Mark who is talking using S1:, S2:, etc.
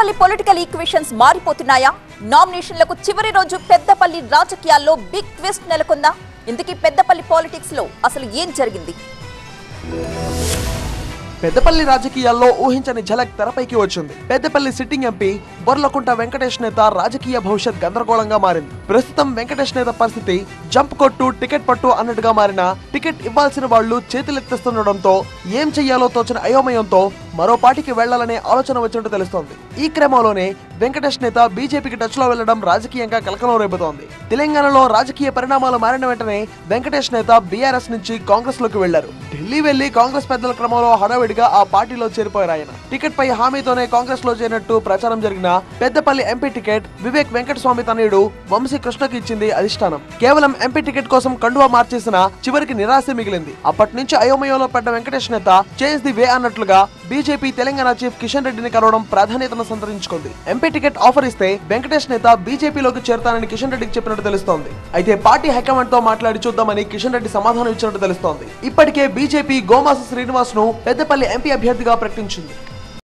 S1: Peddapalli political equations మారిపోతున్నాయా? నామినేషన్లకు చివరి రోజు పెద్దపల్లి రాజకీయాల్లో బిగ్ ట్విస్ట్ నెలకొందా? ఇందుకీ పెద్దపల్లి పాలిటిక్స్ లో అసలు ఏం జరిగింది?
S2: పెద్దపల్లి రాజకీయాల్లో ఊహించని ఝలక్ తెరపైకి వచ్చింది. పెద్దపల్లి సిట్టింగ్ ఎంపీ బొర్లకుంట వెంకటేష్ నేత రాజకీయ భవిష్యత్ గందరగోళంగా మారింది. ప్రస్తుతం వెంకటేష్ నేత పరిస్థితి జంప్ కొట్టు టికెట్ పట్టు అన్నట్టుగా మారిన, టికెట్ ఇవ్వాల్సిన వాళ్లు చేతులెత్తేస్తుండడంతో ఏం చెయ్యాలో తోచిన అయోమయంతో మరో పార్టీకి వెళ్లాలనే ఆలోచన వచ్చినట్టు తెలుస్తోంది. ఈ క్రమంలోనే వెంకటేష్ నేత బీజేపీకి టచ్ లో వెళ్లడం రాజకీయంగా కలకలం రేపుతోంది. తెలంగాణలో రాజకీయ పరిణామాలు మారిన వెంటనే వెంకటేష్ నేత బీఆర్ఎస్ నుంచి కాంగ్రెస్ లోకి వెళ్లారు. ఢిల్లీ వెళ్లి కాంగ్రెస్ పెద్దల క్రమంలో హడావిడిగా ఆ పార్టీలో చేరిపోయారు ఆయన. టికెట్ పై హామీతోనే కాంగ్రెస్ లో చేరినట్టు ప్రచారం జరిగిన పెద్దపల్లి ఎంపీ టికెట్ వివేక్ వెంకటస్వామి తనయుడు వంశీ కృష్ణకి ఇచ్చింది అధిష్టానం. కేవలం ఎంపీ టికెట్ కోసం కండువా మార్చేసిన చివరికి నిరాశ మిగిలింది. అప్పటి నుంచి అయోమయంలో పడ్డ వెంకటేష్ నేత చేంజ్ ది వే అన్నట్లుగా బీజేపీ తెలంగాణ చీఫ్ కిషన్ రెడ్డిని కలవడం ప్రాధాన్యతను సంతరించుకుంది. ఎంపీ టికెట్ ఆఫర్ ఇస్తే వెంకటేష్ నేత బీజేపీలోకి చేరతానని కిషన్ రెడ్డికి చెప్పినట్టు తెలుస్తోంది. అయితే పార్టీ హైకమాండ్ తో మాట్లాడి చూద్దామని కిషన్ రెడ్డి సమాధానం ఇచ్చినట్టు తెలుస్తోంది. ఇప్పటికే బీజేపీ గోమాస శ్రీనివాస్ ను పెద్దపల్లి ఎంపీ అభ్యర్థిగా ప్రకటించింది.